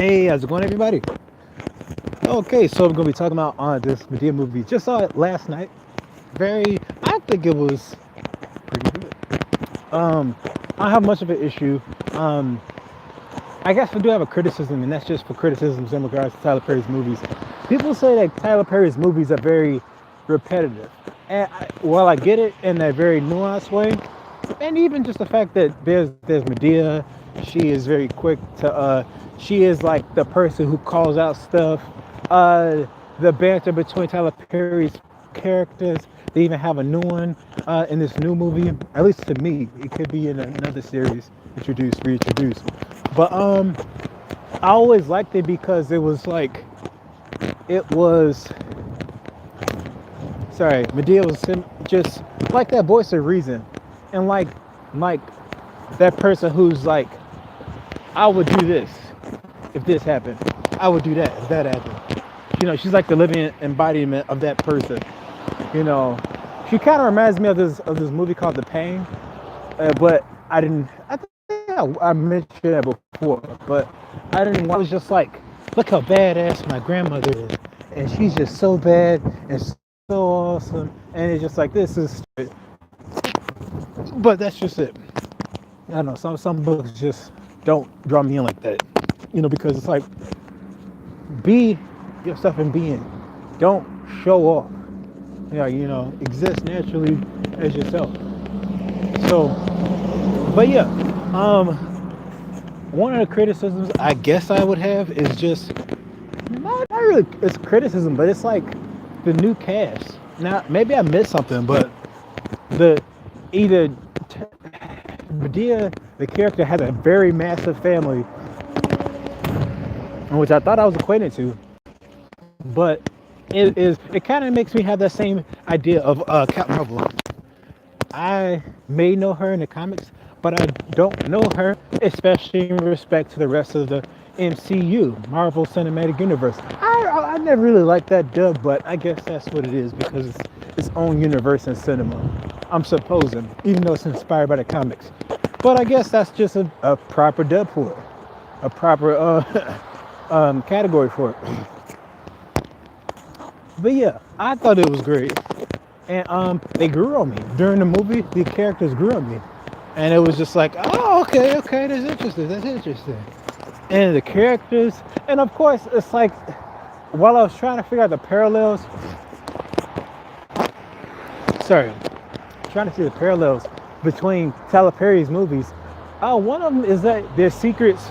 Hey, how's it going, everybody? Okay, so we're gonna be talking about this Madea movie. Just saw it last night. I think it was pretty good. Um, I don't have much of an issue. Um, I guess I do have a criticism, and that's just for criticisms in regards to Tyler Perry's movies. People say that Tyler Perry's movies are very repetitive, and while I get it in a very nuanced way, and even just the fact that there's Medea, she is very quick to she is like the person who calls out stuff. Uh, the banter between Tyler Perry's characters. They even have a new one in this new movie. At least to me, it could be in another series reintroduced. But I always liked it because it was sorry, Medea was just like that voice of reason, and like that person who's like, I would do this if this happened. I would do that if that happened. She's like the living embodiment of that person. You know, she kind of reminds me of this movie called The Pain, but I didn't. I think I mentioned that before, but I didn't. I was just like, look how badass my grandmother is, and she's just so bad and so awesome, and it's just like this is. But that's just it. I don't know. Some books just don't draw me in like that. Because it's like, be yourself in being. Don't show off. Yeah, exist naturally as yourself. So, but yeah, one of the criticisms I guess I would have is just not really it's criticism, but it's like the new cast. Now, maybe I missed something, but the either Medea, the character, has a very massive family, which I thought I was acquainted to, but it kind of makes me have that same idea of Captain Marvel. I may know her in the comics, but I don't know her, especially in respect to the rest of the MCU, Marvel Cinematic Universe. I never really liked that dub, but I guess that's what it is because it's its own universe in cinema. I'm supposing, even though it's inspired by the comics. But I guess that's just a proper dub for it, a proper category for it. But yeah, I thought it was great, and they grew on me during the movie. The characters grew on me, and it was just like, oh, okay, that's interesting. And the characters, and of course, it's like while I was trying to figure out the parallels, sorry, trying to see the parallels between Tyler Perry's movies. One of them is that there's secrets,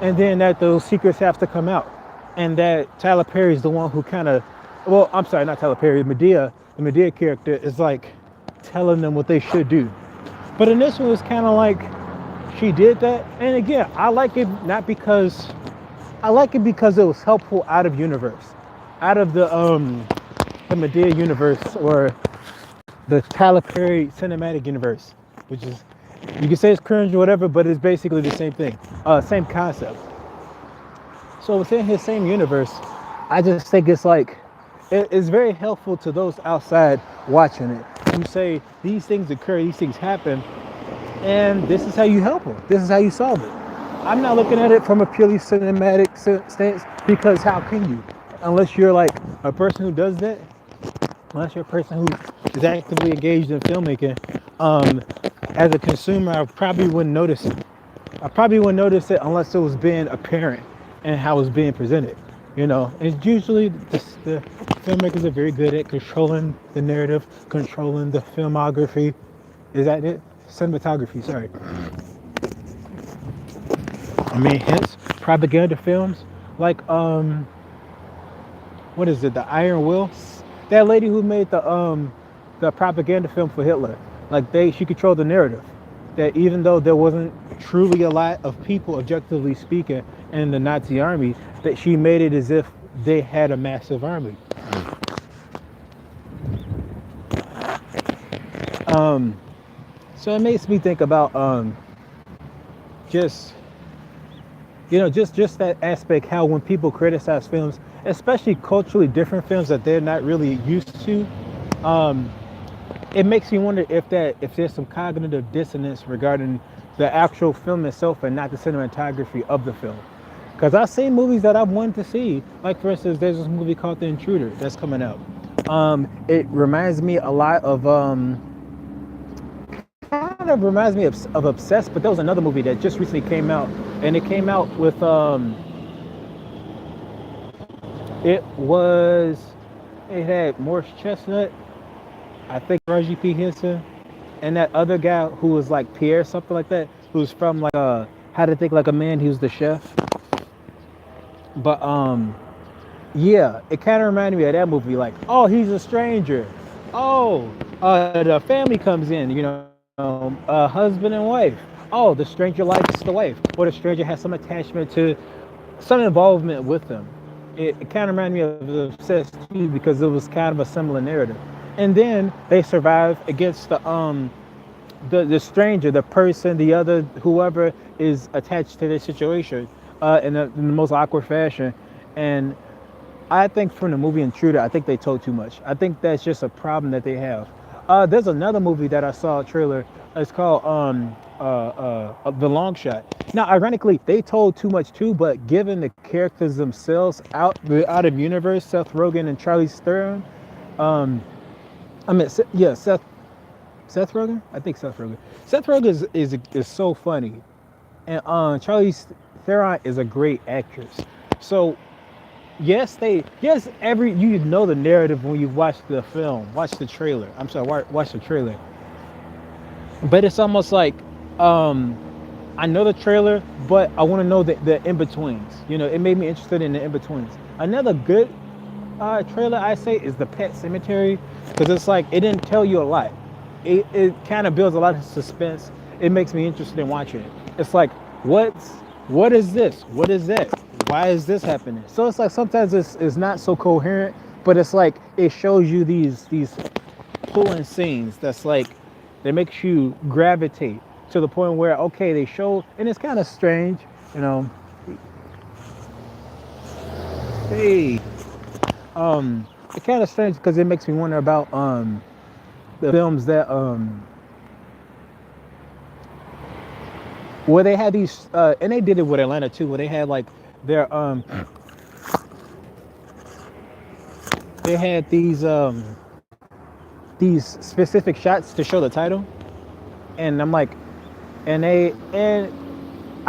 and then that those secrets have to come out, and that Tyler Perry's the one who kind of, well, I'm sorry, not Tyler Perry, Medea, the Medea character is like telling them what they should do. But in this one, it's kind of like she did that, and again, I like it because it was helpful out of universe, out of the Medea universe, or the Tyler Perry cinematic universe, which is, you can say it's cringe or whatever, but it's basically the same thing, same concept. So within his same universe, I just think it's like, it's very helpful to those outside watching it who say these things occur, these things happen, and this is how you help them. This is how you solve it. I'm not looking at it from a purely cinematic stance, because how can you? Unless you're like a person who does that, unless you're a person who is actively engaged in filmmaking, as a consumer, I probably wouldn't notice it. I probably wouldn't notice it unless it was being apparent and how it's being presented. It's usually the filmmakers are very good at controlling the narrative, controlling the filmography. Is that it? Cinematography, sorry. I mean, hence propaganda films like what is it? The Iron Will. That lady who made the propaganda film for Hitler. Like she controlled the narrative. That even though there wasn't truly a lot of people, objectively speaking, in the Nazi army, that she made it as if they had a massive army. So it makes me think about just just that aspect, how when people criticize films, especially culturally different films that they're not really used to, it makes me wonder if there's some cognitive dissonance regarding the actual film itself and not the cinematography of the film. Because I've seen movies that I've wanted to see. Like for instance, there's this movie called The Intruder that's coming out. It reminds me a lot of kind of reminds me of Obsessed, but there was another movie that just recently came out, and it came out with it was it had Morris Chestnut, I think Reggie P. Henson, and that other guy who was like Pierre, something like that, who's from like How to Think Like a Man. He was the chef. But yeah, it kind of reminded me of that movie. Like, oh, he's a stranger. Oh, the family comes in. Husband and wife. Oh, the stranger likes the wife, or the stranger has some attachment to some involvement with them. It kind of reminded me of Obsessed too, because it was kind of a similar narrative. And then they survive against the stranger, the person, the other, whoever is attached to this situation, in the most awkward fashion. And I think from the movie Intruder, I think they told too much. I think that's just a problem that they have. There's another movie that I saw a trailer. It's called The Long Shot. Now, ironically, they told too much too, but given the characters themselves out of universe, Seth Rogen and Charlize Theron, yeah, Seth Rogen? I think Seth Rogen. Seth Rogen is so funny. And Charlize Theron is a great actress. So yes, you know the narrative when you watch the film, watch the trailer. I'm sorry, watch the trailer. But it's almost like I know the trailer, but I want to know the in-betweens. It made me interested in the in-betweens. Another good trailer I say is the Pet Cemetery, because it's like it didn't tell you a lot. It kind of builds a lot of suspense. It makes me interested in watching it. It's like, what is this? What is that? Why is this happening? So it's like sometimes it's not so coherent, but it's like it shows you these pulling scenes that's like that makes you gravitate to the point where, okay, they show, and it's kind of strange, hey, it's kind of strange because it makes me wonder about the films that where they had these and they did it with Atlanta too, where they had like their they had these specific shots to show the title, and I'm like, and I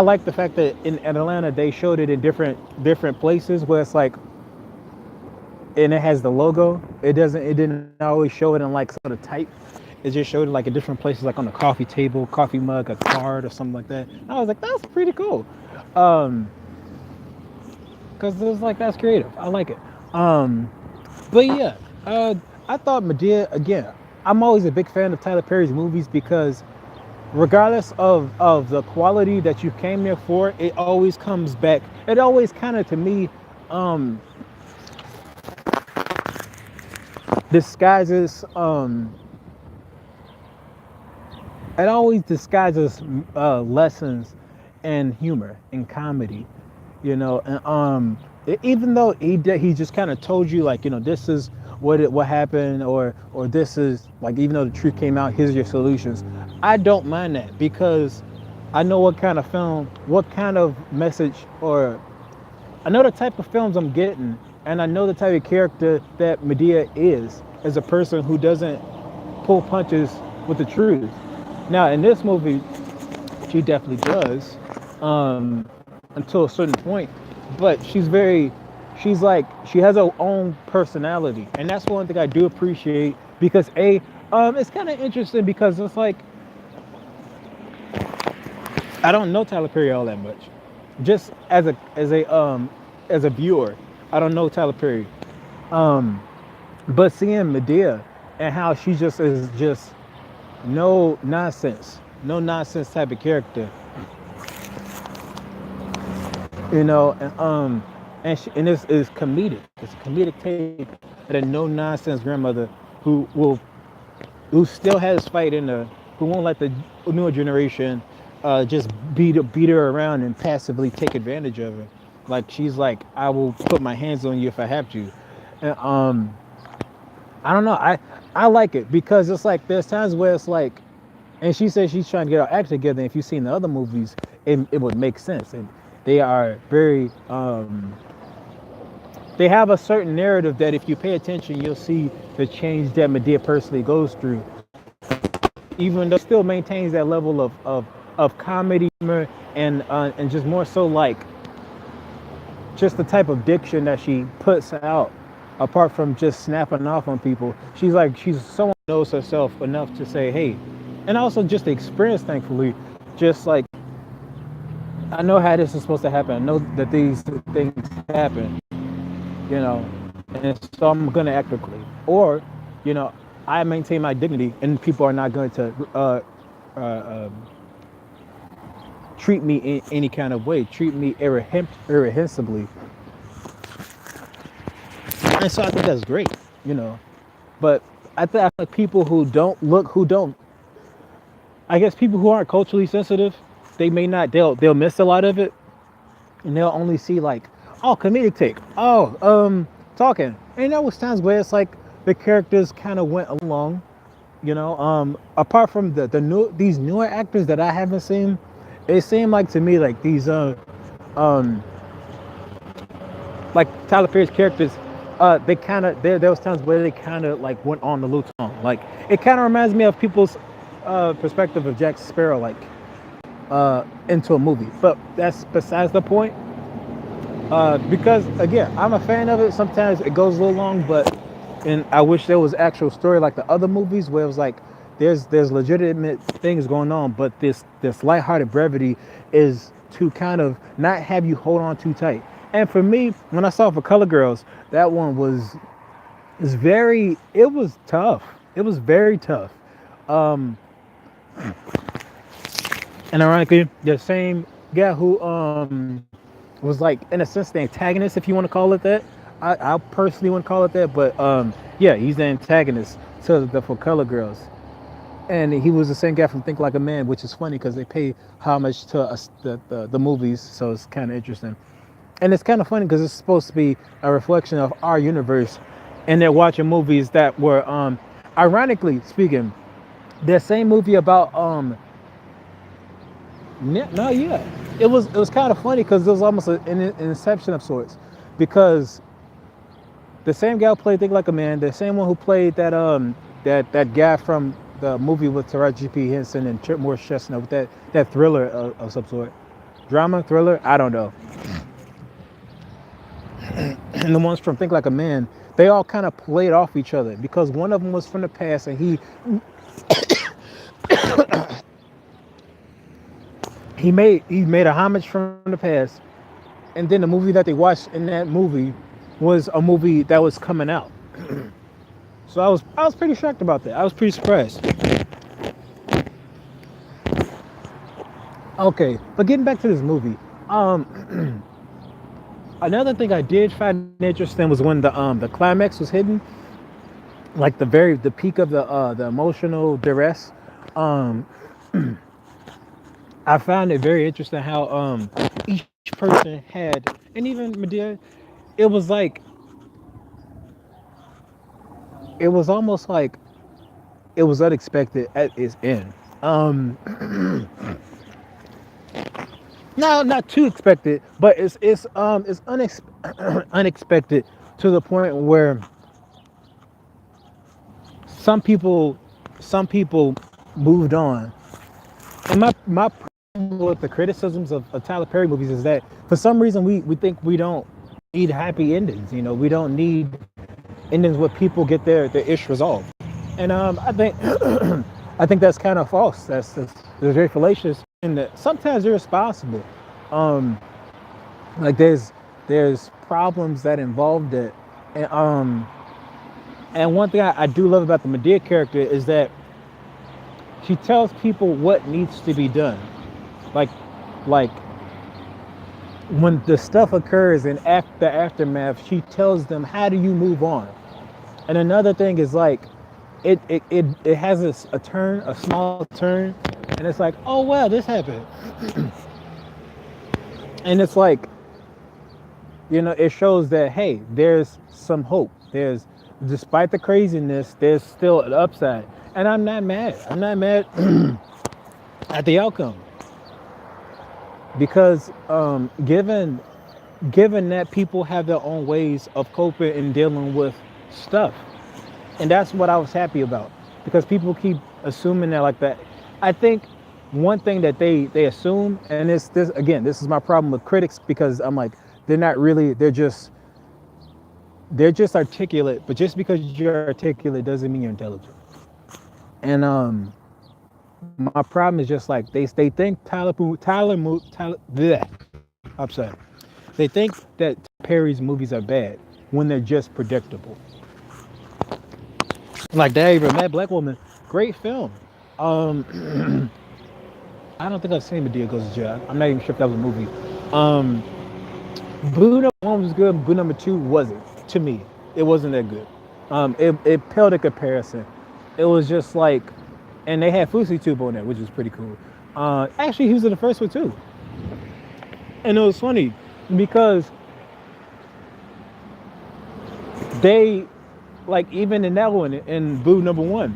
like the fact that in Atlanta they showed it in different places where it's like, and it has the logo. It didn't always show it in like sort of type. It just showed it like in different places, like on the coffee table, coffee mug, a card, or something like that. And I was like, that's pretty cool, because it was like, that's creative. I like it. But yeah, I thought Madea, again, I'm always a big fan of Tyler Perry's movies because regardless of the quality that you came there for, it always comes back. It always kind of, to me, disguises it always disguises lessons and humor and comedy, and even though he just kind of told you, like, this is what happened, or this is like, even though the truth came out, here's your solutions. I don't mind that because I know what kind of film, what kind of message, or I know the type of films I'm getting, and I know the type of character that Madea is as a person who doesn't pull punches with the truth. Now, in this movie, she definitely does, until a certain point, but she has her own personality, and that's one thing I do appreciate, because it's kind of interesting because it's like, I don't know Tyler Perry all that much, just as a viewer. I don't know Tyler Perry, but seeing Madea and how she just is just no nonsense type of character, and this is comedic. It's a comedic take at a no nonsense grandmother who still has fight who won't let the newer generation just beat her around and passively take advantage of her. Like, she's like, I will put my hands on you if I have to. And I don't know. I like it because it's like there's times where it's like, and she says she's trying to get her act together. And if you've seen the other movies, it would make sense. And They are very they have a certain narrative that if you pay attention, you'll see the change that Medea personally goes through, even though it still maintains that level of comedy humor and just more so like just the type of diction that she puts out. Apart from just snapping off on people, she's someone who knows herself enough to say, hey, and also just the experience, thankfully, just like I know how this is supposed to happen. I know that these things happen, you know, and so I'm gonna act quickly, or, you know, I maintain my dignity, and people are not going to treat me in any kind of way, treat me irrehensibly, and so I think that's great, you know. But I think people who don't, I guess people who aren't culturally sensitive, they may not, they'll miss a lot of it, and they'll only see like, oh, comedic take, oh, talking, and there was times where it's like the characters kind of went along, you know. Apart from these newer actors that I haven't seen, it seemed like to me like these um like Tyler Perry's characters, they kind of there was times where they kind of like went on the loose tongue. Like it kind of reminds me of people's perspective of Jack Sparrow, like into a movie. But that's besides the point. Because again, I'm a fan of it. Sometimes it goes a little long, but and I wish there was actual story like the other movies where it was like there's legitimate things going on, but this lighthearted brevity is to kind of not have you hold on too tight. And for me, when I saw For Color Girls, that one it was tough. It was very tough. Um, and ironically, the same guy who was like in a sense the antagonist, if you want to call it that. I personally wouldn't call it that, but yeah, he's the antagonist to the For Color Girls. And he was the same guy from Think Like a Man, which is funny because they pay homage to us, the movies, so it's kind of interesting. And it's kind of funny because it's supposed to be a reflection of our universe, and they're watching movies that were, ironically speaking, the same movie about no, yeah, it was kind of funny because it was almost an inception of sorts, because the same guy who played Think Like a Man, the same one who played that guy from the movie with Taraji P. Henson and Morris Chestnut with that thriller of some sort, drama thriller, I don't know. And the ones from Think Like a Man, they all kind of played off each other because one of them was from the past, and he made a homage from the past, and then the movie that they watched in that movie was a movie that was coming out. So I was pretty shocked about that. I was pretty surprised. Okay, but getting back to this movie, another thing I did find interesting was when the climax was hidden, like the peak of the emotional duress. Um, I found it very interesting how each person had, and even Medea, it was like it was almost like it was unexpected at its end. Um, no, not too expected, but it's unexpected to the point where some people some people moved on. And my problem with the criticisms of Tyler Perry movies is that for some reason we think we don't need happy endings. You know, we don't need endings where people get their ish resolved. And I think I think that's kind of false. That's very fallacious and that sometimes irresponsible. Um, like there's problems that involve that, and one thing I do love about the Madea character is that she tells people what needs to be done. Like like when the stuff occurs and after the aftermath, she tells them how do you move on. And another thing is like it has a turn, a small turn, and it's like, oh wow, this happened. And it's like, you know, it shows that hey, there's some hope. There's despite the craziness, there's still an upside. And I'm not mad. I'm not mad at the outcome. because given that people have their own ways of coping and dealing with stuff, and that's what I was happy about, because people keep assuming that like that. I think one thing that they assume, and this again, this is my problem with critics, because I'm like, they're not really, they're just articulate, but just because you're articulate doesn't mean you're intelligent. And my problem is just like they think bleh, I'm sorry. They think that Perry's movies are bad when they're just predictable. Like that even Mad Black Woman, great film. Um, I don't think I've seen Madea Goes to Jail. I'm not even sure if that was a movie. Um, Boo number one was good. Boo number two wasn't. To me, it wasn't that good. It paled in comparison. It was just like, and they had Fousey Tube on there, which was pretty cool. Actually, he was in the first one too, and it was funny because they, like, even in that one, in Boo number one,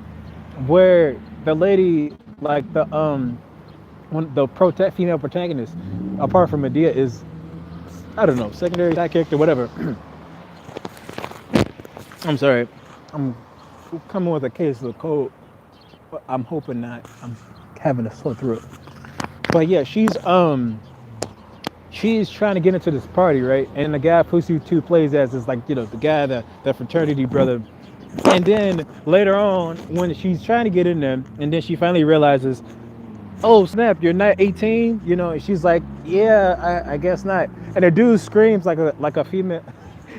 where the lady, like the female protagonist, apart from Medea, is, I don't know, secondary side character, whatever. I'm sorry, I'm coming with a case of the cold, but I'm hoping not. I'm having a sore throat. But yeah, she's trying to get into this party, right? And the guy Pussy 2 plays as is like, the guy, the fraternity brother. And then later on, when she's trying to get in there, and then she finally realizes, oh snap, you're not 18, and she's like, yeah, I guess not. And the dude screams like a female.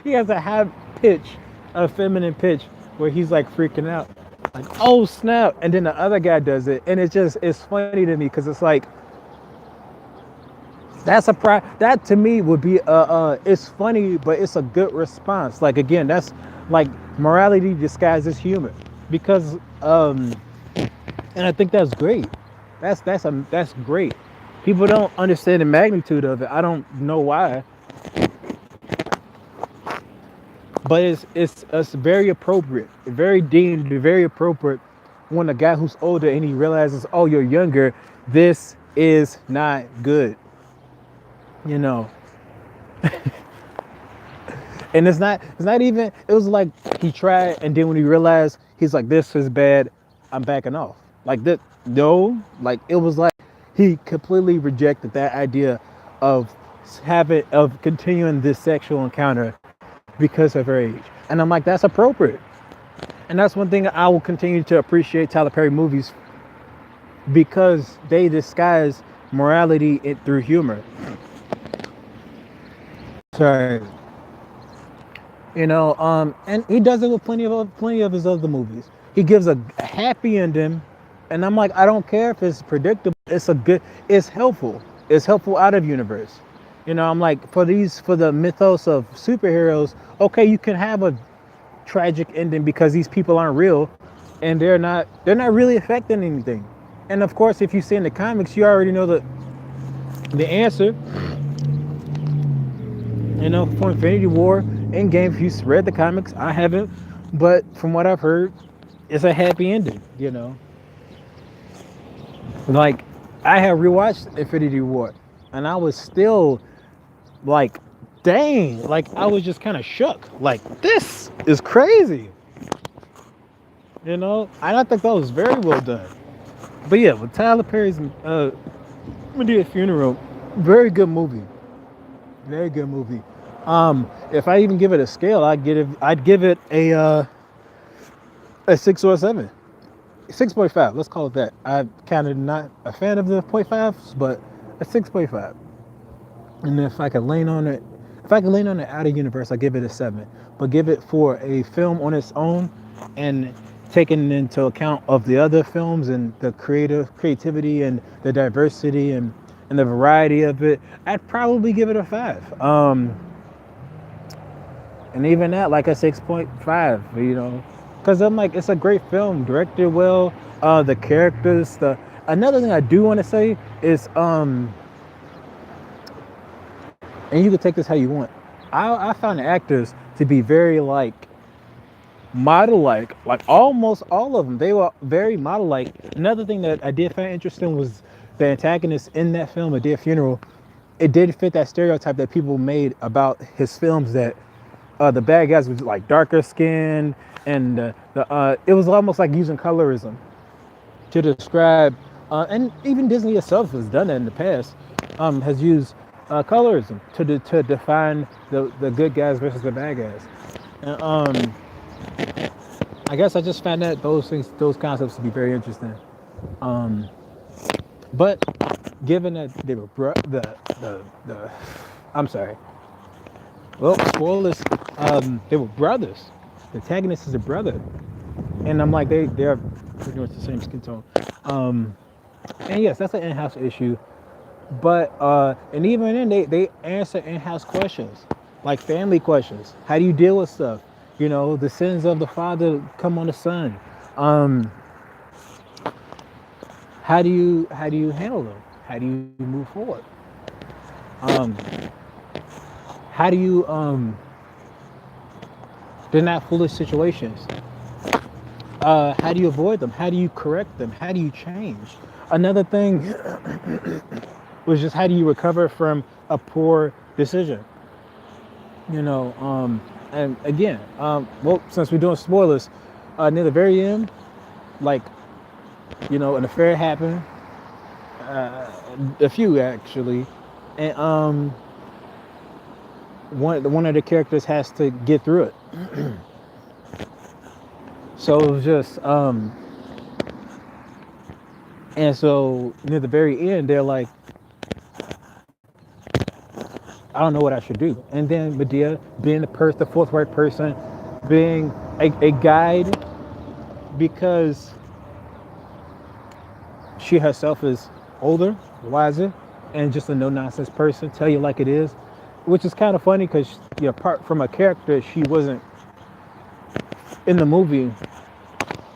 He has a high pitch, a feminine pitch, where he's like freaking out, like, oh snap. And then the other guy does it, and it's funny to me, because it's like, that to me would be it's funny, but it's a good response. Like, again, that's like morality disguised as humor, because and I think that's great. That's great. People don't understand the magnitude of it. I don't know why, but it's very appropriate, very deemed very appropriate, when a guy who's older and he realizes, oh, you're younger, this is not good, you know. And it's not even, it was like he tried, and then when he realized, he's like, this is bad, I'm backing off. Like that, no, like it was like he completely rejected that idea of continuing this sexual encounter because of her age. And I'm like, that's appropriate. And that's one thing I will continue to appreciate Tyler Perry movies, because they disguise morality through humor. Sorry. And he does it with plenty of his other movies. He gives a happy ending, and I'm like, I don't care if it's predictable. It's helpful. It's helpful out of universe. I'm like, for the mythos of superheroes, okay, you can have a tragic ending because these people aren't real, and they're not really affecting anything. And of course, if you see in the comics, you already know the answer. For Infinity War, Endgame, if you read the comics, I haven't, but from what I've heard, it's a happy ending. Like, I have rewatched Infinity War, and I was still like, dang, like I was just kind of shook. Like, this is crazy. And I think that was very well done. But yeah, with Tyler Perry's Madea Funeral, very good movie. Very good movie. If I even give it a scale, I'd give it a 6 or a 7. 6.5, let's call it that. I'm kind of not a fan of the 0.5s, but a 6.5. And if I can lean on it out of universe, I give it a 7. But give it for a film on its own, and taking into account of the other films and the creativity and the diversity and the variety of it, I'd probably give it a 5. And even that, like a 6.5, because I'm like, it's a great film, directed well. The characters, another thing I do want to say is, and you can take this how you want. I found the actors to be very like model-like, like almost all of them. They were very model-like. Another thing that I did find interesting was the antagonist in that film, A Dead Funeral. it did fit that stereotype that people made about his films, that the bad guys was like darker skin, and it was almost like using colorism to describe, and even Disney itself has done that in the past, has used colorism to define the good guys versus the bad guys. And, I guess I just found that those concepts to be very interesting. Um, but given that they were the I'm sorry, well, spoilers, they were brothers. The antagonist is a brother, and I'm like they're pretty much the same skin tone. Um, and yes, that's an in-house issue. But and even then, they answer in-house questions, like family questions. How do you deal with stuff? You know, the sins of the father come on the son. Um, how do you handle them? How do you move forward? Um, how do you they're not foolish situations. How do you avoid them? How do you correct them? How do you change? Another thing was just how do you recover from a poor decision? You know, and again, well, since we're doing spoilers, near the very end, like, an affair happened, uh, a few actually, and one of the characters has to get through it. So it was just, and so near the very end, they're like, I don't know what I should do. And then Medea, being the forthright person, being a guide, because she herself is older, wiser, and just a no nonsense person, tell you like it is, which is kind of funny because, apart from a character, she wasn't in the movie.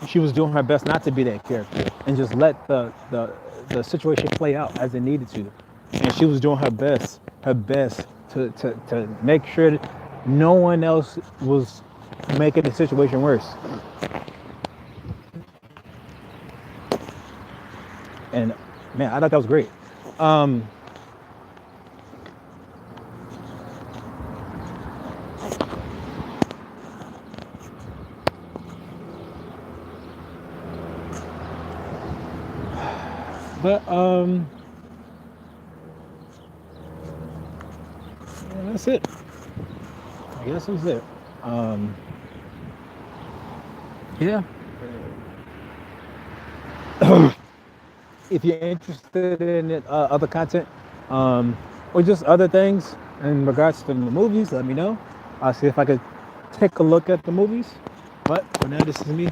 She was doing her best not to be that character and just let the situation play out as it needed to. And she was doing her best to make sure that no one else was making the situation worse. And man, I thought that was great. Um, but yeah, that's it. I guess that's it. Um, yeah. If you're interested in other content, or just other things in regards to the movies, let me know. I'll see if I could take a look at the movies. But for now, this is me.